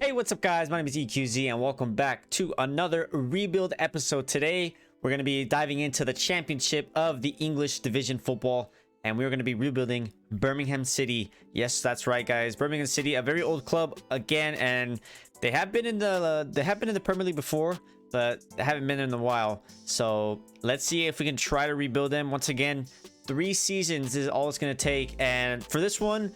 Hey, what's up guys? My name is EQZ and welcome back to another rebuild episode. Today we're going to be diving into the championship of the English division football, and we're going to be rebuilding Birmingham City. Yes, that's right guys, Birmingham City, a very old club again, and they have been in the Premier League before, but they haven't been in a while. So let's see if we can try to rebuild them once again. 3 seasons is all it's going to take, and for this one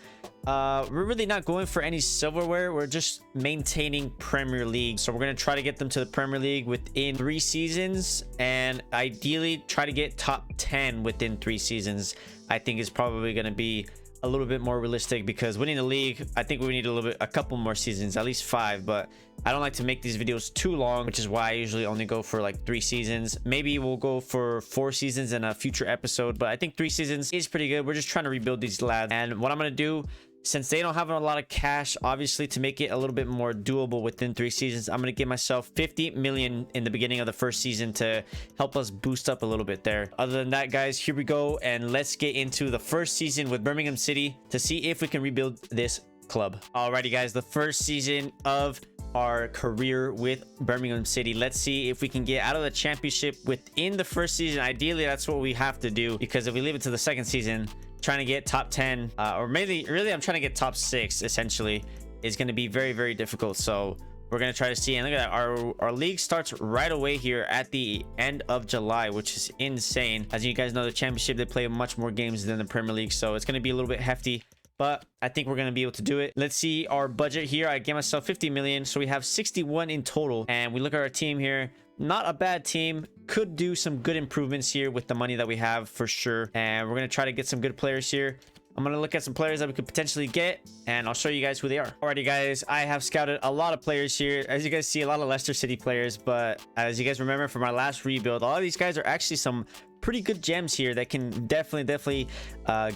we're really not going for any silverware. We're just maintaining Premier League, so we're going to try to get them to the Premier League within 3 seasons, and ideally try to get top 10 within 3 seasons. I think is probably going to be a little bit more realistic, because winning the league, I think we need a couple more seasons, at least 5. But I don't like to make these videos too long, which is why I usually only go for like 3 seasons. Maybe we'll go for 4 seasons in a future episode, but I think 3 seasons is pretty good. We're just trying to rebuild these lads, and what I'm going to do, since they don't have a lot of cash, obviously, to make it a little bit more doable within 3 seasons, I'm going to give myself 50 million in the beginning of the first season to help us boost up a little bit there. Other than that guys, here we go, and let's get into the first season with Birmingham City to see if we can rebuild this club. Alrighty guys, the first season of our career with Birmingham City. Let's see if we can get out of the championship within the first season. Ideally, that's what we have to do, because if we leave it to the second season, trying to get top 10 or maybe really I'm trying to get top 6 essentially is going to be very difficult. So we're going to try to see, and look at that, our league starts right away here at the end of July, which is insane. As you guys know, the championship, they play much more games than the Premier League, so it's going to be a little bit hefty, but I think we're going to be able to do it. Let's see our budget here. I gave myself 50 million, so we have 61 in total, and we look at our team here. Not a bad team. Could do some good improvements here with the money that we have for sure, and we're going to try to get some good players here. I'm going to look at some players that we could potentially get, and I'll show you guys who they are. Alrighty guys, I have scouted a lot of players here. As you guys see, a lot of Leicester City players, but as you guys remember from our last rebuild, all of these guys are actually some pretty good gems here that can definitely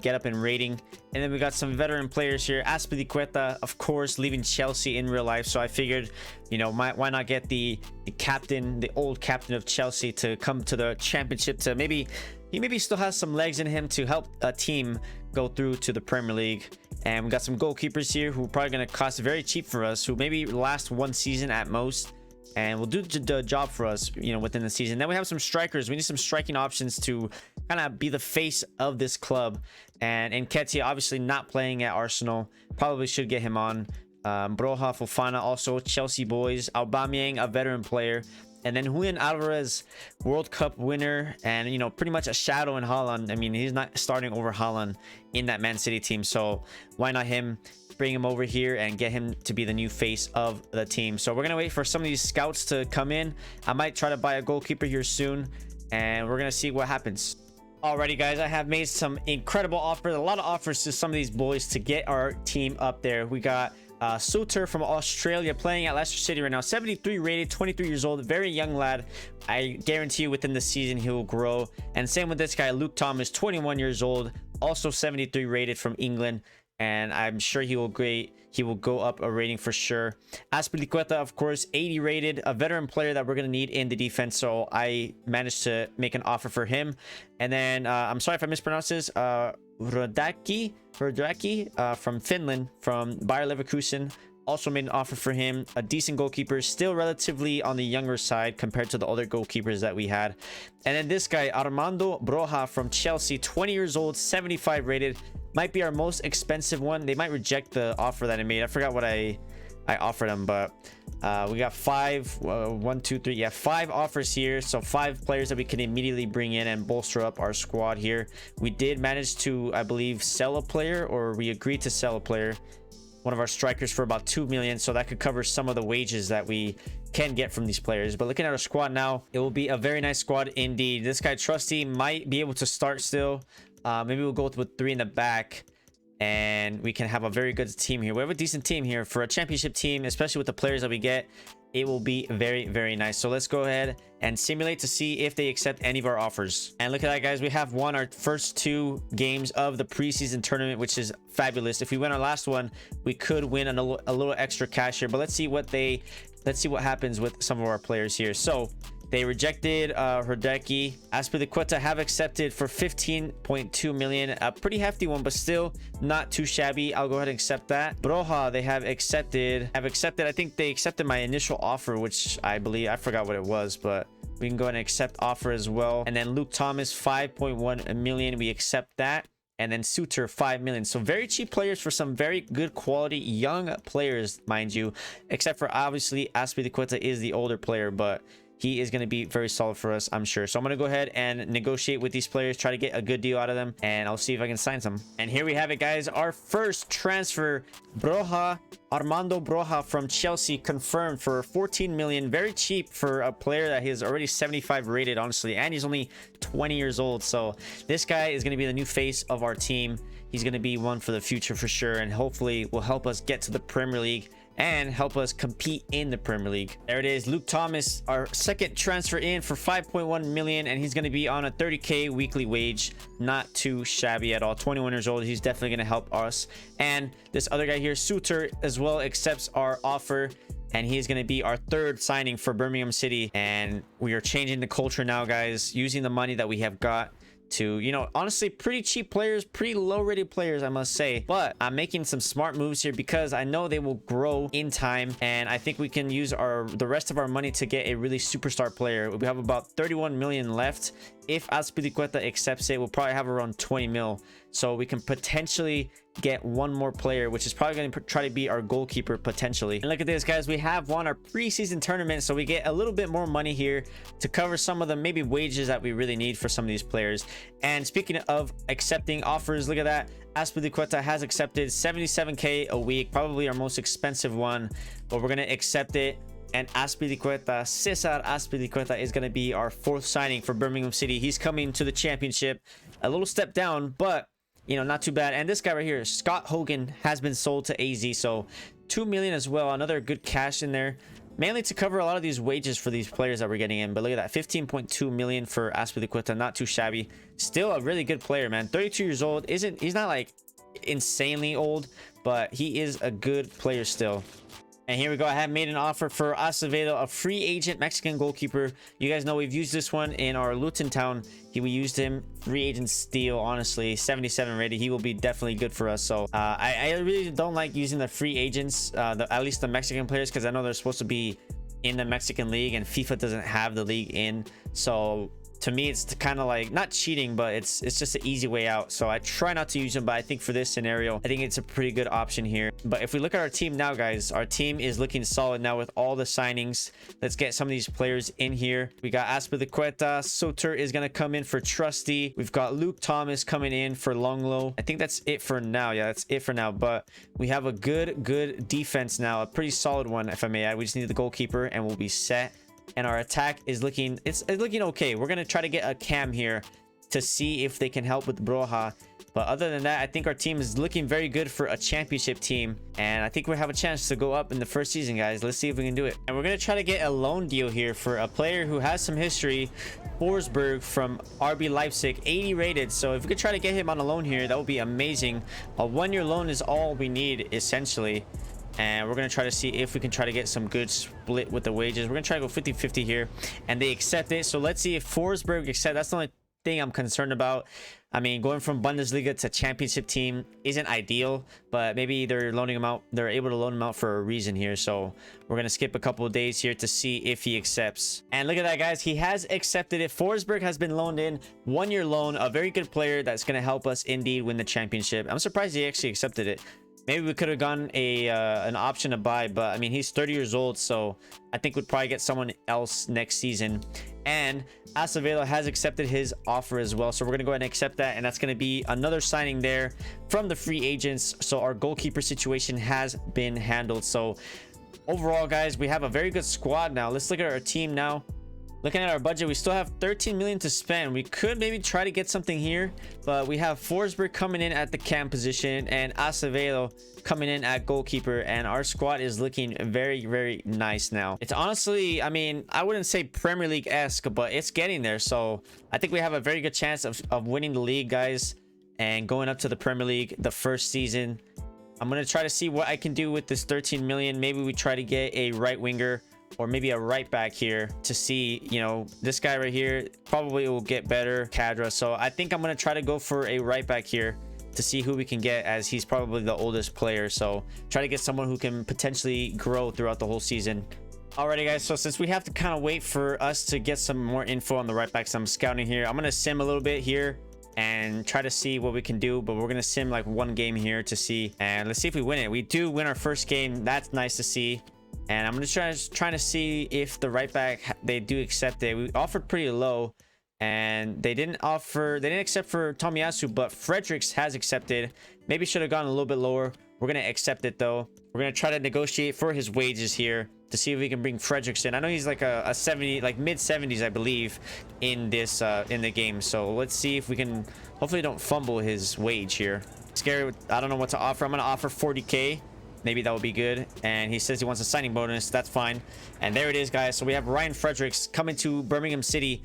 get up in rating. And then we got some veteran players here. Azpilicueta, of course, leaving Chelsea in real life, so I figured, you know, why not get the captain, the old captain of Chelsea, to come to the championship, to maybe he still has some legs in him to help a team go through to the Premier League. And we got some goalkeepers here who are probably going to cost very cheap for us, who maybe last 1 season at most, and will do the job for us, you know, within the season. Then we have some strikers. We need some striking options to kind of be the face of this club. And Nketiah, obviously not playing at Arsenal, probably should get him on. Broha, Fofana, also Chelsea boys. Aubameyang, a veteran player. And then Julian Alvarez, World Cup winner, and, you know, pretty much a shadow in Haaland. I mean, he's not starting over Haaland in that Man City team, so why not him? Bring him over here and get him to be the new face of the team. So we're gonna wait for some of these scouts to come in. I might try to buy a goalkeeper here soon, and we're gonna see what happens. Alrighty guys, I have made some incredible offers, a lot of offers to some of these boys to get our team up there. We got Suter from Australia playing at Leicester City right now, 73 rated, 23 years old, very young lad. I guarantee you within the season he will grow. And same with this guy, Luke Thomas, 21 years old, also 73 rated, from England, and I'm sure he will go up a rating for sure. Azpilicueta, of course, 80 rated, a veteran player that we're going to need in the defense, so I managed to make an offer for him. And then I'm sorry if I mispronounce this, Rodaki from Finland, from Bayer Leverkusen, also made an offer for him. A decent goalkeeper, still relatively on the younger side compared to the other goalkeepers that we had. And then this guy, Armando Broja from Chelsea, 20 years old, 75 rated, might be our most expensive one. They might reject the offer that I made. I forgot what I offered them, but we got 5 5 offers here, so 5 players that we can immediately bring in and bolster up our squad here. We did manage to, I believe, sell a player, or we agreed to sell a player, one of our strikers, for about 2 million, so that could cover some of the wages that we can get from these players. But looking at our squad now, it will be a very nice squad indeed. This guy Trusty might be able to start still. Maybe we'll go with 3 in the back, and we can have a very good team here. We have a decent team here for a championship team, especially with the players that we get. It will be very nice. So let's go ahead and simulate to see if they accept any of our offers. And look at that guys, we have won our first 2 games of the preseason tournament, which is fabulous. If we win our last one, we could win a little extra cash here, but let's see what happens with some of our players here. So They rejected Herdeki. Azpilicueta have accepted for 15.2 million. A pretty hefty one, but still not too shabby. I'll go ahead and accept that. Broha, they have accepted. I think they accepted my initial offer, which I believe, I forgot what it was, but we can go ahead and accept offer as well. And then Luke Thomas, 5.1 million. We accept that. And then Suter, 5 million. So very cheap players for some very good quality young players, mind you. Except for obviously Azpilicueta is the older player, but he is going to be very solid for us, I'm sure. So I'm going to go ahead and negotiate with these players, try to get a good deal out of them, and I'll see if I can sign some. And here we have it, guys. Our first transfer, Broha, Armando Broha from Chelsea, confirmed for 14 million. Very cheap for a player that is already 75 rated, honestly, and he's only 20 years old. So this guy is going to be the new face of our team. He's going to be one for the future for sure, and hopefully will help us get to the Premier League and help us compete in the Premier League. There it is, Luke Thomas, our second transfer in for 5.1 million, and he's going to be on a 30k weekly wage. Not too shabby at all. 21 years old. He's definitely going to help us. And this other guy here, Suter, as well, accepts our offer, and he's going to be our third signing for Birmingham City. And we are changing the culture now, guys, using the money that we have got to, you know, honestly, pretty cheap players, pretty low rated players, I must say. But I'm making some smart moves here because I know they will grow in time, and I think we can use the rest of our money to get a really superstar player. We have about 31 million left. If Azpilicueta accepts it, we'll probably have around 20 mil. So we can potentially get one more player, which is probably going to try to be our goalkeeper potentially. And look at this, guys. We have won our preseason tournament, so we get a little bit more money here to cover some of the maybe wages that we really need for some of these players. And speaking of accepting offers, look at that. Azpilicueta has accepted 77k a week, probably our most expensive one, but we're going to accept it. And Azpilicueta, Cesar Azpilicueta, is going to be our fourth signing for Birmingham City. He's coming to the championship. A little step down, but, you know, not too bad. And this guy right here, Scott Hogan, has been sold to AZ. So 2 million as well. Another good cash in there, mainly to cover a lot of these wages for these players that we're getting in. But look at that, 15.2 million for Azpilicueta. Not too shabby. Still a really good player, man. 32 years old. He's not like insanely old, but he is a good player still. And here we go. I have made an offer for Acevedo, a free agent Mexican goalkeeper. You guys know we've used this one in our Luton Town. We used him. Free agent steal, honestly. 77 rated. He will be definitely good for us. So I really don't like using the free agents, at least the Mexican players, because I know they're supposed to be in the Mexican league, and FIFA doesn't have the league in. So to me, it's kind of like not cheating, but it's just an easy way out. So I try not to use them, but I think for this scenario, I think it's a pretty good option here. But if we look at our team now, guys, our team is looking solid now with all the signings. Let's get some of these players in here. We got Azpilicueta. Soter is going to come in for Trusty. We've got Luke Thomas coming in for Longlow. I think that's it for now. Yeah, that's it for now. But we have a good defense now, a pretty solid one, if I may add. We just need the goalkeeper and we'll be set. And our attack is looking, it's looking okay. We're gonna try to get a cam here to see if they can help with Broha, but other than that, I think our team is looking very good for a championship team, and I think we have a chance to go up in the first season, guys. Let's see if we can do it. And we're gonna try to get a loan deal here for a player who has some history, Forsberg from RB Leipzig, 80 rated. So if we could try to get him on a loan here, that would be amazing. A 1-year loan is all we need, essentially. And we're going to try to see if we can try to get some good split with the wages. We're going to try to go 50-50 here. And they accept it. So let's see if Forsberg accepts. That's the only thing I'm concerned about. I mean, going from Bundesliga to championship team isn't ideal, but maybe they're loaning him out. They're able to loan him out for a reason here. So we're going to skip a couple of days here to see if he accepts. And look at that, guys. He has accepted it. Forsberg has been loaned in. 1-year loan. A very good player that's going to help us indeed win the championship. I'm surprised he actually accepted it. Maybe we could have gone an option to buy, but I mean, he's 30 years old, so I think we'd probably get someone else next season. And Acevedo has accepted his offer as well, so we're going to go ahead and accept that, and that's going to be another signing there from the free agents. So our goalkeeper situation has been handled. So overall, guys, we have a very good squad now. Let's look at our team now. Looking at our budget, we still have 13 million to spend. We could maybe try to get something here, but we have Forsberg coming in at the cam position and Acevedo coming in at goalkeeper, and our squad is looking very nice now. It's honestly, I mean, I wouldn't say Premier League-esque, but it's getting there. So I think we have a very good chance of winning the league, guys, and going up to the Premier League the first season. I'm going to try to see what I can do with this 13 million. Maybe we try to get a right winger or maybe a right back here to see, you know, this guy right here probably will get better, Cadra. So I think I'm going to try to go for a right back here to see who we can get, as he's probably the oldest player. So try to get someone who can potentially grow throughout the whole season. Alrighty guys, so since we have to kind of wait for us to get some more info on the right backs, I'm scouting here. I'm going to sim a little bit here and try to see what we can do, but we're going to sim like one game here to see, and let's see if we win it. We do win our first game. That's nice to see. And I'm just trying to see if the right back, they do accept it. We offered pretty low and they didn't accept for Tomiyasu, but Fredericks has accepted. Maybe should have gone a little bit lower. We're going to accept it though. We're going to try to negotiate for his wages here to see if we can bring Fredericks in. I know he's like a 70, like mid 70s, I believe, in this in the game. So let's see if we can, hopefully don't fumble his wage here. Scary. I don't know what to offer. I'm going to offer 40k. Maybe that would be good. And he says he wants a signing bonus. That's fine. And there it is, guys. So we have Ryan Fredericks coming to Birmingham City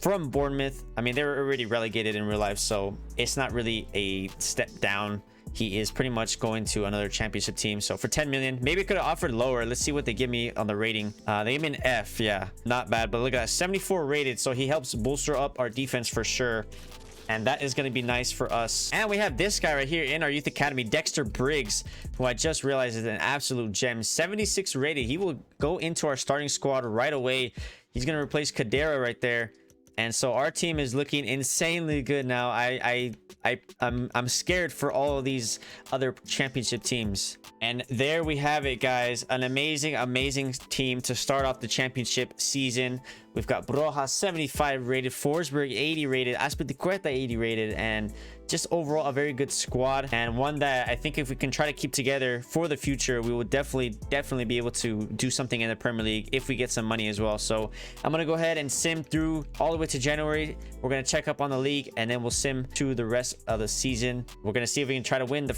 from Bournemouth. I mean, they were already relegated in real life, so it's not really a step down. He is pretty much going to another championship team. So for 10 million, maybe I could have offered lower. Let's see what they give me on the rating. They gave me an F. Yeah, not bad. But look at that, 74 rated. So he helps bolster up our defense for sure. And that is going to be nice for us. And we have this guy right here in our youth academy, Dexter Briggs, who I just realized is an absolute gem. 76 rated. He will go into our starting squad right away. He's going to replace Kadera right there. And so our team is looking insanely good now. I'm scared for all of these other championship teams. And there we have it, guys. An amazing team to start off the championship season. We've got Broja 75 rated, Forsberg 80 rated, Azpilicueta 80 rated, and just overall a very good squad, and one that I think if we can try to keep together for the future, we will definitely be able to do something in the Premier League if we get some money as well. So I'm gonna go ahead and sim through all the way to January. We're gonna check up on the league, and then we'll sim to the rest of the season. We're gonna see if we can try to win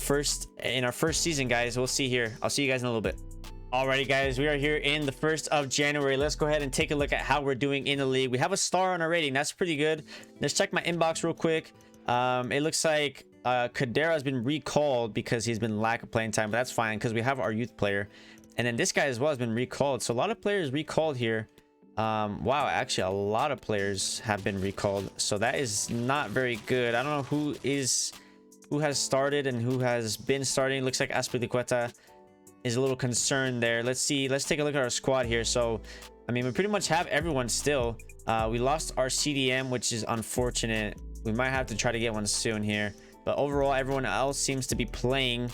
in our first season, guys. We'll see here. I'll see you guys in a little bit. Alrighty guys, we are here in the 1st of January. Let's go ahead and take a look at how we're doing in the league. We have a star on our rating. That's pretty good. Let's check my inbox real quick. It looks like Kadera has been recalled because he's been lack of playing time, but that's fine because we have our youth player. And then this guy as well has been recalled. So a lot of players recalled here. Wow, actually a lot of players have been recalled. So that is not very good. I don't know who has started and who has been starting. Looks like Azpilicueta is a little concerned there. Let's see. Let's take a look at our squad here. So, I mean, we pretty much have everyone still. We lost our CDM, which is unfortunate. We might have to try to get one soon here. But overall, everyone else seems to be playing.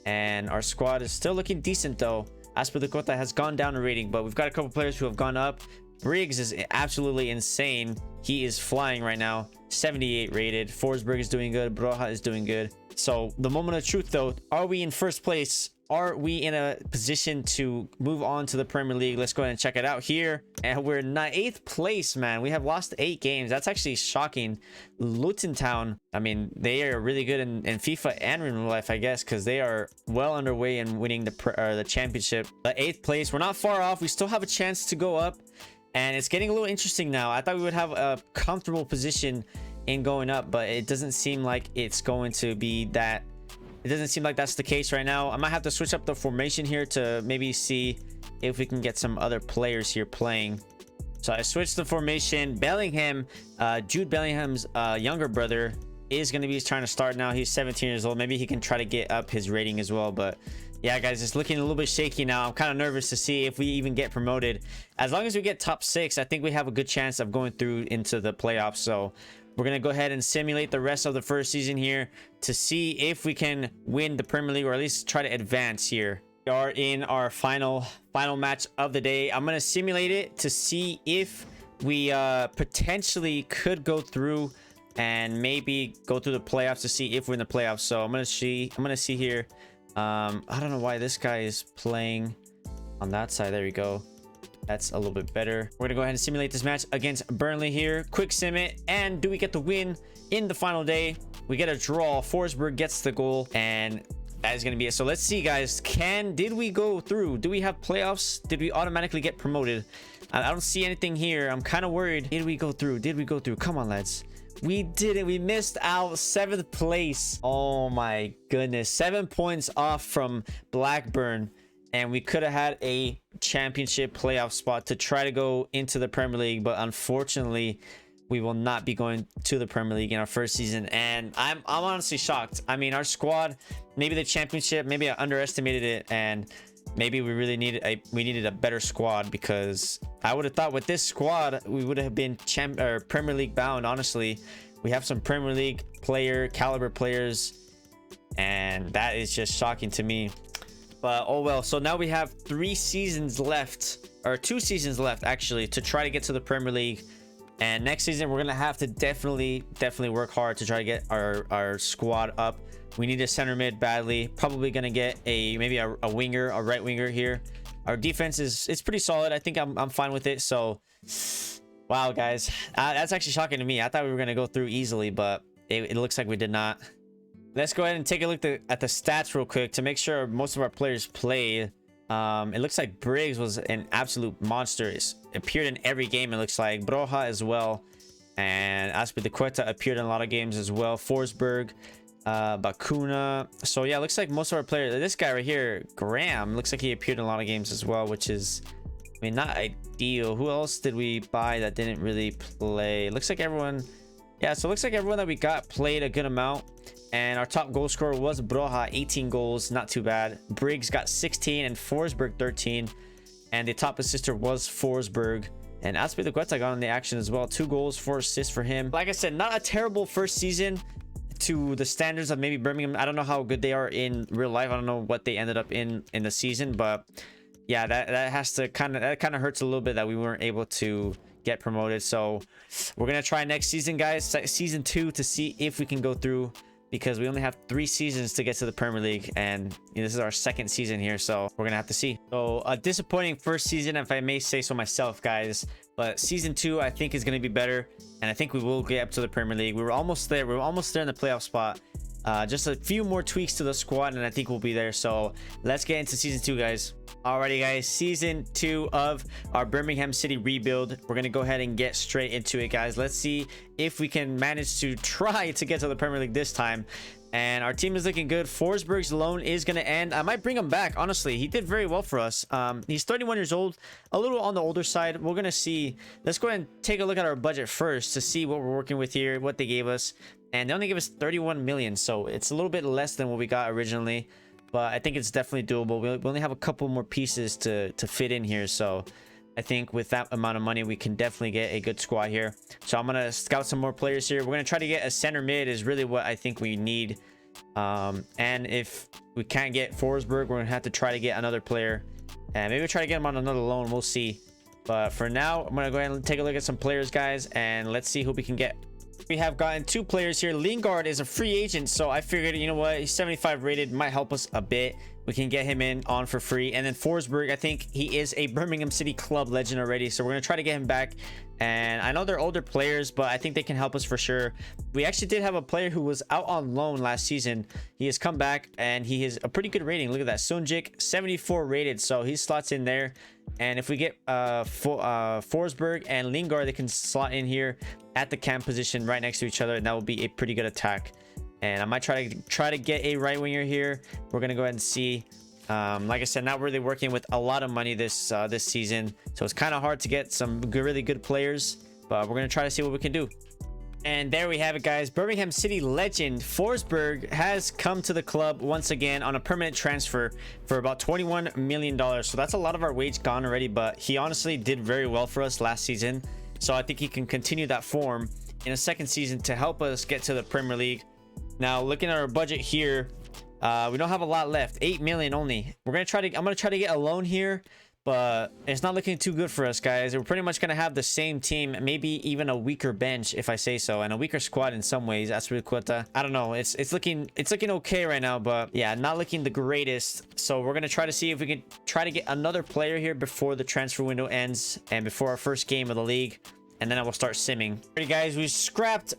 And our squad is still looking decent, though. Azpilicueta has gone down in rating, but we've got a couple players who have gone up. Briggs is absolutely insane. He is flying right now. 78 rated. Forsberg is doing good. Broja is doing good. So, the moment of truth, though, are we in first place? Are we in a position to move on to the Premier League? Let's go ahead and check it out here. And we're in 8th place, man. We have lost 8 games. That's actually shocking. Luton Town, I mean, they are really good in FIFA and in real life, I guess, because they are well underway in winning the championship. But 8th place, we're not far off. We still have a chance to go up. And it's getting a little interesting now. I thought we would have a comfortable position in going up, but it doesn't seem like it's going to be that. It doesn't seem like that's the case right now. I might have to switch up the formation here to maybe see if we can get some other players here playing. So I switched the formation. Bellingham, Jude Bellingham's younger brother, is going to be trying to start now. He's 17 years old. Maybe he can try to get up his rating as well. But yeah, guys, it's looking a little bit shaky now. I'm kind of nervous to see if we even get promoted. As long as we get top 6, I think we have a good chance of going through into the playoffs. So we're going to go ahead and simulate the rest of the first season here to see if we can win the Premier League, or at least try to advance here. We are in our final match of the day. I'm going to simulate it to see if we potentially could go through and maybe go through the playoffs to see if we're in the playoffs. So I'm going to see here. I don't know why this guy is playing on that side. There we go. That's a little bit better. We're gonna go ahead and simulate this match against Burnley here. Quick sim it. And do we get the win in the final day? We get a draw. Forsberg gets the goal, and that is gonna be it. So let's see, guys. Did we go through? Do we have playoffs? Did we automatically get promoted? I don't see anything here. I'm kind of worried. Did we go through? Did we go through? Come on, lads. We didn't. We missed out. 7th place. Oh my goodness. 7 points off from Blackburn. And we could have had a championship playoff spot to try to go into the Premier League, but unfortunately we will not be going to the Premier League in our first season. And I'm honestly shocked. I mean, our squad, maybe the championship, maybe I underestimated it, and maybe we really needed a better squad, because I would have thought with this squad we would have been Premier League bound. Honestly, we have some Premier League caliber players, and that is just shocking to me. But oh well. So now we have 3 seasons left, or 2 seasons left actually, to try to get to the Premier League. And next season we're gonna have to definitely work hard to try to get our squad up. We need a center mid badly. Probably gonna get maybe a winger, a right winger here. Our defense it's pretty solid. I think I'm fine with it. So wow, guys, that's actually shocking to me. I thought we were gonna go through easily, but it looks like we did not. Let's go ahead and take a look at the stats real quick to make sure most of our players played. It looks like Briggs was an absolute monster. It appeared in every game, it looks like. Broha as well. And Azpilicueta appeared in a lot of games as well. Forsberg, Bakuna. So yeah, it looks like most of our players. This guy right here, Graham, looks like he appeared in a lot of games as well, which is, I mean, not ideal. Who else did we buy that didn't really play? It looks like everyone. Yeah, so it looks like everyone that we got played a good amount. And our top goal scorer was Broha, 18 goals, not too bad. Briggs got 16 and Forsberg 13. And the top assister was Forsberg. And Azpilicueta got on the action as well. 2 goals, 4 assists for him. Like I said, not a terrible first season to the standards of maybe Birmingham. I don't know how good they are in real life. I don't know what they ended up in the season. But yeah, that kind of hurts a little bit that we weren't able to get promoted. So we're gonna try next season, guys, season 2, to see if we can go through, because we only have 3 seasons to get to the Premier League, and this is our 2nd season here, so we're gonna have to see. So a disappointing first season, if I may say so myself, guys, but season 2 I think is gonna be better, and I think we will get up to the Premier League. We were almost there in the playoff spot. Just a few more tweaks to the squad and I think we'll be there. So let's get into season 2, guys. Alrighty, guys, season 2 of our Birmingham City rebuild. We're gonna go ahead and get straight into it, guys. Let's see if we can manage to try to get to the Premier League this time. And our team is looking good. Forsberg's loan is going to end. I might bring him back, honestly. He did very well for us. He's 31 years old, a little on the older side. We're going to see. Let's go ahead and take a look at our budget first to see what we're working with here, what they gave us. And they only gave us 31 million, so it's a little bit less than what we got originally. But I think it's definitely doable. We only have a couple more pieces to fit in here, so I think with that amount of money we can definitely get a good squad here. So I'm gonna scout some more players here. We're gonna try to get a center mid is really what I think we need. And if we can't get Forsberg, we're gonna have to try to get another player, and maybe we'll try to get him on another loan. We'll see. But for now, I'm gonna go ahead and take a look at some players, guys, and let's see who we can get. We have gotten 2 players here. Lingard is a free agent, so I figured, you know what, he's 75 rated, might help us a bit. We can get him in on for free. And then Forsberg, I think he is a Birmingham City club legend already, so we're gonna try to get him back. And I know they're older players, but I think they can help us for sure. We actually did have a player who was out on loan last season. He has come back and he has a pretty good rating. Look at that, Sunjic, 74 rated, so he slots in there. And if we get Forsberg and Lingard, they can slot in here at the cam position right next to each other, and that will be a pretty good attack. And I might try to get a right winger here. We're gonna go ahead and see. Like I said, not really working with a lot of money this season, so it's kind of hard to get some really good players, but we're gonna try to see what we can do. And there we have it, guys. Birmingham City legend Forsberg has come to the club once again on a permanent transfer for about $21 million. So that's a lot of our wage gone already, but he honestly did very well for us last season, so I think he can continue that form in a second season to help us get to the Premier League. Now, looking at our budget here, we don't have a lot left. 8 million only. I'm gonna try to get a loan here, but it's not looking too good for us, guys. We're pretty much gonna have the same team, maybe even a weaker bench if I say so, and a weaker squad in some ways. Azpilicueta, I don't know. It's looking okay right now, but yeah, not looking the greatest. So we're gonna try to see if we can try to get another player here before the transfer window ends and before our first game of the league. And then I will start simming. Alright, guys,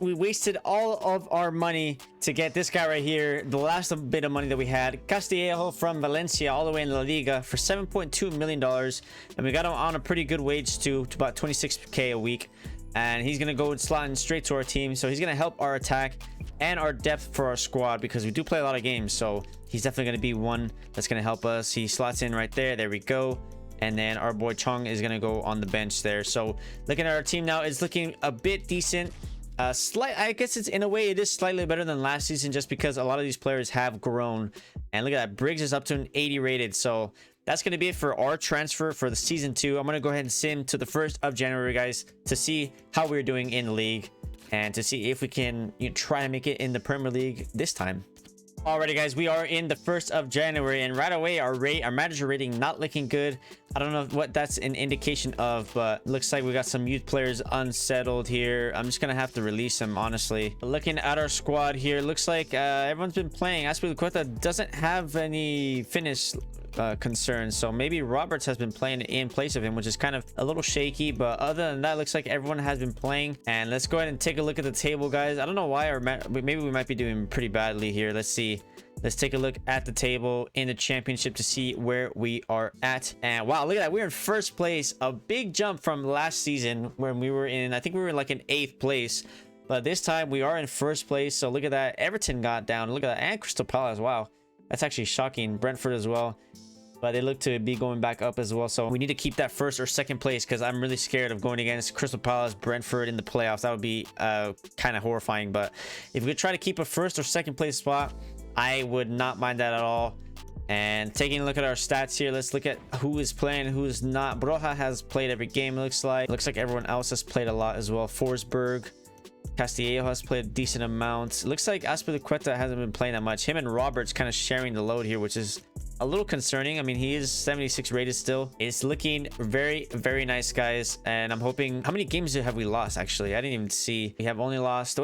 we wasted all of our money to get this guy right here. The last bit of money that we had, Castillejo from Valencia, all the way in La Liga for $7.2 million. And we got him on a pretty good wage too, to about 26k a week. And he's gonna go and slot in straight to our team. So he's gonna help our attack and our depth for our squad, because we do play a lot of games. So he's definitely gonna be one that's gonna help us. He slots in right there. There we go. And then our boy Chong is going to go on the bench there. So looking at our team now, it's looking a bit decent. I guess it's in a way it is slightly better than last season, just because a lot of these players have grown. And look at that, Briggs is up to an 80 rated. So that's going to be it for our transfer for the season 2. I'm going to go ahead and sim to the 1st of January, guys, to see how we're doing in the league and to see if we can try to make it in the Premier League this time. Alrighty, guys, we are in the 1st of January, and right away our manager rating not looking good. I don't know what that's an indication of, but looks like we got some youth players unsettled here. I'm just gonna have to release them, honestly. Looking at our squad here, looks like everyone's been playing. Azpilicueta doesn't have any fitness concerns, so maybe Roberts has been playing in place of him, which is kind of a little shaky. But other than that, looks like everyone has been playing. And let's go ahead and take a look at the table, guys. I don't know why, or maybe we might be doing pretty badly here. Let's see. Let's take a look at the table in the championship to see where we are at. And wow, look at that, we're in 1st place. A big jump from last season when we were in, I think we were in like in 8th place, but this time we are in 1st place. So look at that, Everton got down, look at that, and Crystal Palace. Wow, that's actually shocking. Brentford as well, but they look to be going back up as well. So we need to keep that 1st or 2nd place, because I'm really scared of going against Crystal Palace, Brentford in the playoffs. That would be kind of horrifying. But if we could try to keep a 1st or 2nd place spot, I would not mind that at all. And taking a look at our stats here, let's look at who is playing, who's not. Broja has played every game, it looks like. Looks like everyone else has played a lot as well. Forsberg, Castillejo has played a decent amount. Looks like Azpilicueta hasn't been playing that much. Him and Roberts kind of sharing the load here, which is a little concerning. I mean, he is 76 rated still. It's looking very, very nice, guys. And I'm hoping... How many games have we lost, actually? I didn't even see. We've only lost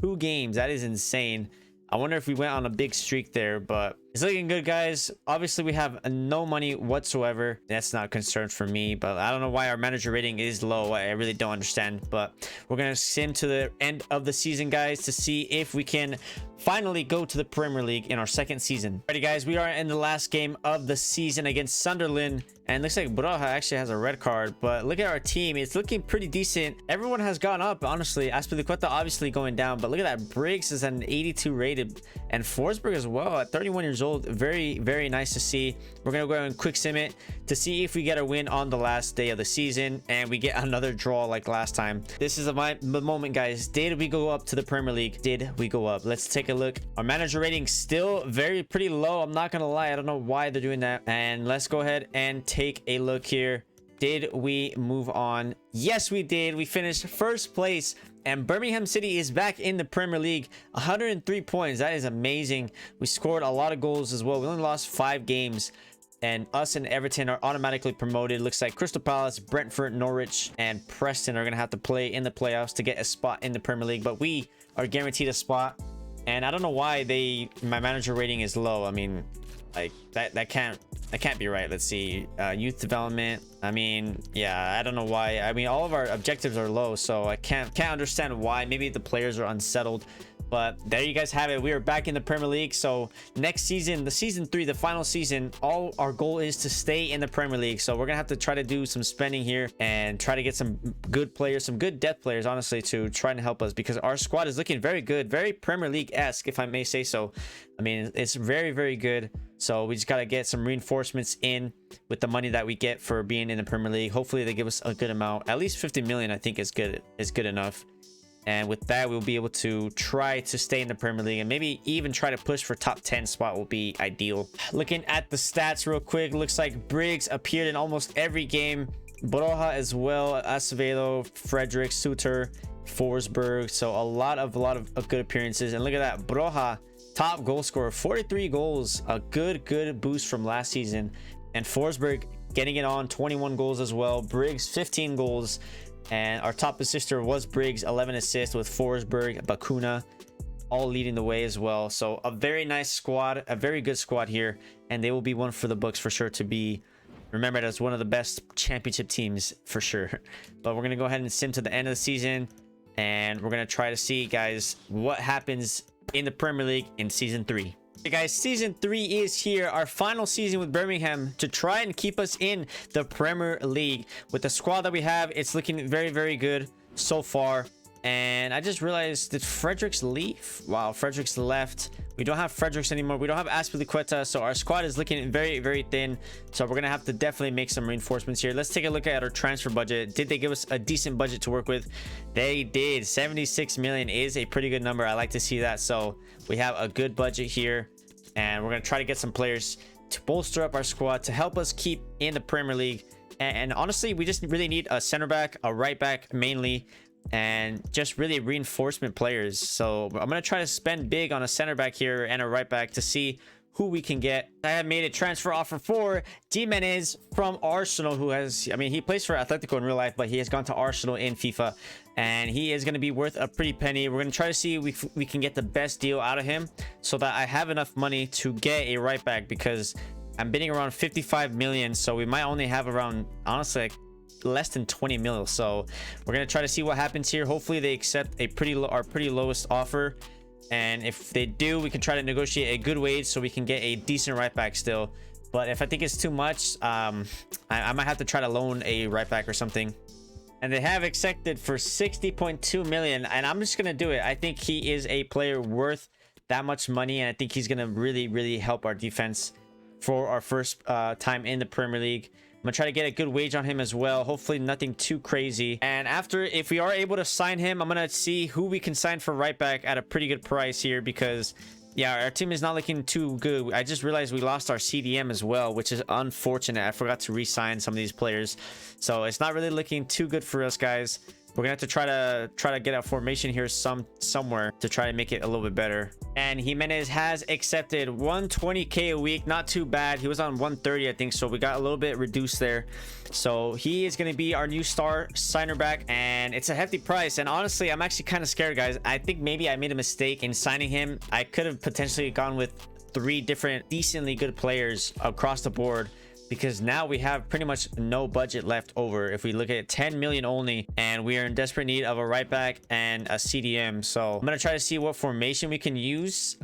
2 games. That is insane. I wonder if we went on a big streak there, but it's looking good, guys. Obviously, we have no money whatsoever. That's not a concern for me, but I don't know why our manager rating is low. I really don't understand, but we're going to sim to the end of the season, guys, to see if we can finally go to the Premier League in our 2nd season. Alrighty, guys, we are in the last game of the season against Sunderland, and looks like Broja actually has a red card. But look at our team, it's looking pretty decent. Everyone has gone up, honestly. Azpilicueta obviously going down, but look at that, Briggs is an 82 rated, and Forsberg as well at 31 years old. Very, very nice to see. We're gonna go ahead and quick sim it to see if we get a win on the last day of the season and we get another draw like last time. This is the moment, guys. Did we go up to the Premier League? Did we go up? Let's take a look. Our manager rating still pretty low. I'm not gonna lie, I don't know why they're doing that. And let's go ahead and take a look here. Did we move on? Yes, we did. We finished 1st place, and Birmingham City is back in the Premier League. 103 points. That is amazing. We scored a lot of goals as well. We only lost 5 games, and us and Everton are automatically promoted. Looks like Crystal Palace, Brentford, Norwich, and Preston are going to have to play in the playoffs to get a spot in the Premier League, but we are guaranteed a spot. And I don't know why my manager rating is low. I mean, like that can't be right. Let's see, youth development. I mean, yeah, I don't know why. I mean, all of our objectives are low, so I can't understand why. Maybe the players are unsettled. But there you guys have it. We are back in the Premier League. So next season, the season 3, the final season, all our goal is to stay in the Premier League. So we're gonna have to try to do some spending here and try to get some good players, some good depth players, honestly, to try and help us, because our squad is looking very good, very Premier League-esque, if I may say so. I mean, it's very, very good. So we just got to get some reinforcements in with the money that we get for being in the Premier League. Hopefully they give us a good amount. At least 50 million, I think is good enough. And with that, we'll be able to try to stay in the Premier League, and maybe even try to push for top 10 spot will be ideal. Looking at the stats real quick, looks like Briggs appeared in almost every game. Broja as well, Acevedo, Frederick, Suter, Forsberg. So a lot of good appearances. And look at that, Broja, top goal scorer, 43 goals, a good boost from last season. And Forsberg getting it on, 21 goals as well. Briggs, 15 goals. And our top assister was Briggs, 11 assists, with Forsberg, Bakuna all leading the way as well. So a very nice squad, a very good squad here, and they will be one for the books for sure, to be remembered as one of the best championship teams for sure. But we're gonna go ahead and sim to the end of the season, and we're gonna try to see, guys, what happens in the Premier League in season 3. Hey guys, season 3 is here, our final season with Birmingham, to try and keep us in the Premier League. With the squad that we have, it's looking very, very good so far. And I just realized, did Fredericks leave? Wow, Fredericks left. We don't have Fredericks anymore. We don't have Aspilicueta. So our squad is looking very, very thin. So we're going to have to definitely make some reinforcements here. Let's take a look at our transfer budget. Did they give us a decent budget to work with? They did. 76 million is a pretty good number. I like to see that. So we have a good budget here. And we're going to try to get some players to bolster up our squad to help us keep in the Premier League. And honestly, we just really need a center back, a right back mainly, and just really reinforcement players. So I'm going to try to spend big on a center back here and a right back to see who we can get. I have made a transfer offer for Jimenez from Arsenal, who has, I mean, he plays for Atletico in real life, but he has gone to Arsenal in FIFA, and he is going to be worth a pretty penny. We're going to try to see if we can get the best deal out of him so that I have enough money to get a right back, because I'm bidding around 55 million. So we might only have around, honestly, like less than 20 mil. So we're going to try to see what happens here. Hopefully they accept a our pretty lowest offer. And if they do, we can try to negotiate a good wage so we can get a decent right back still. But if I think it's too much, I might have to try to loan a right back or something. And they have accepted for 60.2 million. And I'm just going to do it. I think he is a player worth that much money. And I think he's going to really, really help our defense for our first time in the Premier League. I'm gonna try to get a good wage on him as well. Hopefully nothing too crazy. And after, if we are able to sign him, I'm gonna see who we can sign for right back at a pretty good price here, because yeah, our team is not looking too good. I just realized we lost our CDM as well, which is unfortunate. I forgot to re-sign some of these players, so it's not really looking too good for us, guys. We're gonna have to try to get a formation here somewhere to try to make it a little bit better. And Jimenez has accepted 120k a week. Not too bad. He was on 130, I think, so we got a little bit reduced there. So he is going to be our new star signer back, and it's a hefty price. And honestly, I'm actually kind of scared, guys. I think maybe I made a mistake in signing him. I could have potentially gone with 3 different decently good players across the board, because now we have pretty much no budget left over. If we look at 10 million only, and we are in desperate need of a right back and a CDM. So I'm gonna try to see what formation we can use.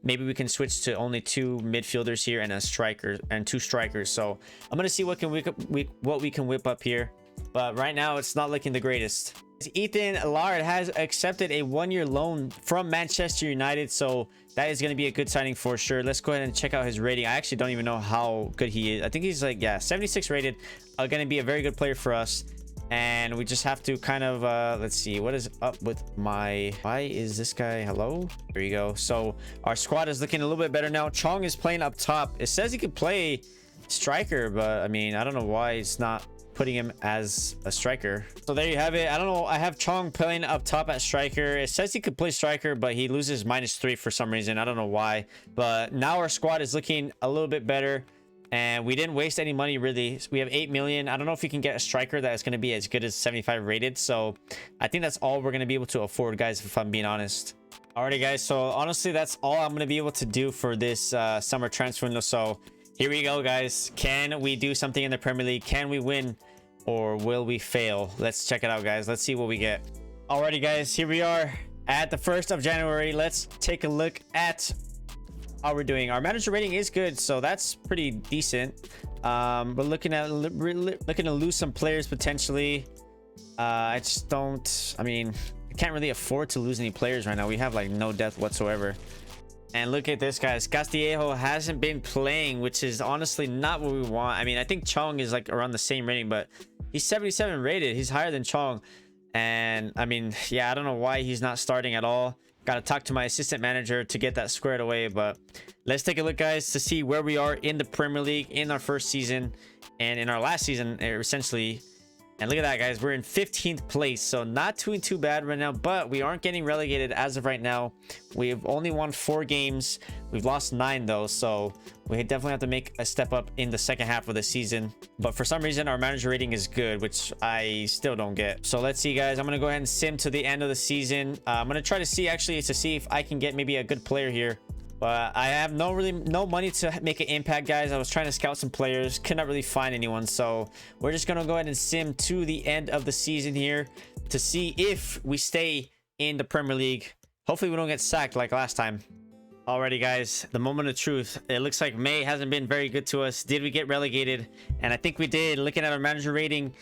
Maybe we can switch to only 2 midfielders here and a striker and 2 strikers. So I'm gonna see what we can whip up here, but right now it's not looking the greatest. Ethan Laird has accepted a 1-year loan from Manchester United, so that is going to be a good signing for sure. Let's go ahead and check out his rating. I actually don't even know how good he is. I think he's like, yeah, 76 rated. Going to be a very good player for us. And we just have to kind of let's see what is up with my, why is this guy, hello, there you go. So our squad is looking a little bit better now. Chong is playing up top. It says he could play striker, but I mean, I don't know why it's not putting him as a striker. So there you have it. I don't know, I have Chong playing up top at striker. It says he could play striker, but he loses -3 for some reason. I don't know why, but now our squad is looking a little bit better, and we didn't waste any money really. We have 8 million. I don't know if we can get a striker that is going to be as good as 75 rated, so I think that's all we're going to be able to afford, guys, if I'm being honest. Alrighty, guys, so honestly that's all I'm going to be able to do for this summer transfer window. So here we go, guys. Can we do something in the Premier League? Can we win, or will we fail? Let's check it out, guys. Let's see what we get. Alrighty, guys, here we are at the 1st of January. Let's take a look at how we're doing. Our manager rating is good, so that's pretty decent. We're looking to lose some players potentially. I just don't, I mean, I can't really afford to lose any players right now. We have like no depth whatsoever. And look at this, guys. Castillejo hasn't been playing, which is honestly not what we want. I mean, I think Chong is like around the same rating, but he's 77 rated. He's higher than Chong. And I mean, yeah, I don't know why he's not starting at all. Got to talk to my assistant manager to get that squared away. But let's take a look, guys, to see where we are in the Premier League in our first season and in our last season, essentially. And look at that, guys. We're in 15th place, so not doing too bad right now, but we aren't getting relegated as of right now. We've only won 4 games. We've lost 9, though, so we definitely have to make a step up in the second half of the season. But for some reason, our manager rating is good, which I still don't get. So let's see, guys. I'm going to go ahead and sim to the end of the season. I'm going to try to see, actually, to see if I can get maybe a good player here. But I have no money to make an impact, guys. I was trying to scout some players, could not really find anyone, so we're just gonna go ahead and sim to the end of the season here to see if we stay in the Premier League. Hopefully we don't get sacked like last time. Alrighty, guys, the moment of truth. It looks like May hasn't been very good to us. Did we get relegated? And I think we did. Looking at our manager rating,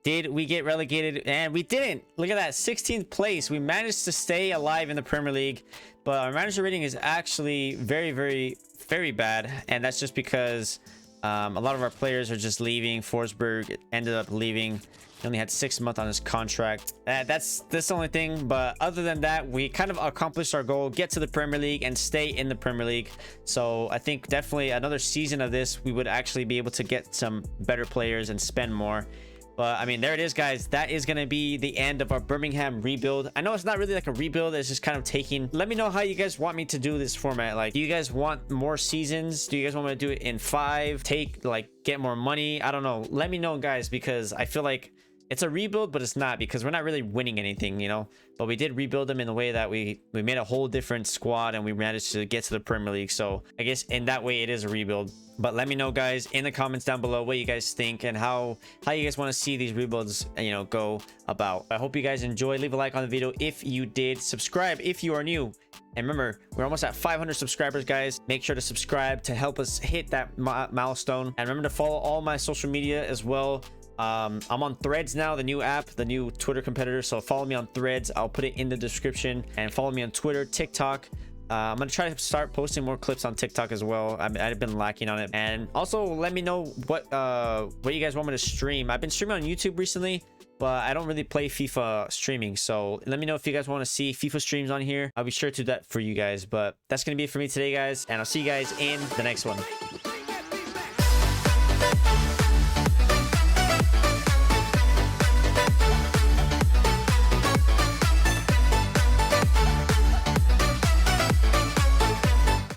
Did we get relegated? And we didn't. Look at that, 16th place. We managed to stay alive in the Premier League, but our manager rating is actually very, very, very bad. And that's just because a lot of our players are just leaving. Forsberg ended up leaving. He only had 6 months on his contract. That's the only thing. But other than that, we kind of accomplished our goal, get to the Premier League and stay in the Premier League. So I think definitely another season of this, we would actually be able to get some better players and spend more. But I mean, there it is, guys. That is going to be the end of our Birmingham rebuild. I know it's not really like a rebuild. It's just kind of taking... Let me know how you guys want me to do this format. Like, do you guys want more seasons? Do you guys want me to do it in 5? Get more money? I don't know. Let me know, guys, because I feel like it's a rebuild, but it's not, because we're not really winning anything, you know. But we did rebuild them in the way that we made a whole different squad and we managed to get to the Premier League. So I guess in that way it is a rebuild. But let me know, guys, in the comments down below what you guys think and how you guys want to see these rebuilds, you know, go about. I hope you guys enjoyed. Leave a like on the video if you did. Subscribe if you are new. And remember, we're almost at 500 subscribers, guys. Make sure to subscribe to help us hit that milestone. And remember to follow all my social media as well. I'm on Threads now, the new app, the new Twitter competitor. So follow me on Threads. I'll put it in the description. And follow me on Twitter, TikTok. I'm gonna try to start posting more clips on TikTok as well. I've been lacking on it. And also let me know what you guys want me to stream. I've been streaming on YouTube recently, but I don't really play FIFA streaming. So let me know if you guys want to see FIFA streams on here. I'll be sure to do that for you guys. But that's gonna be it for me today, guys, and I'll see you guys in the next one.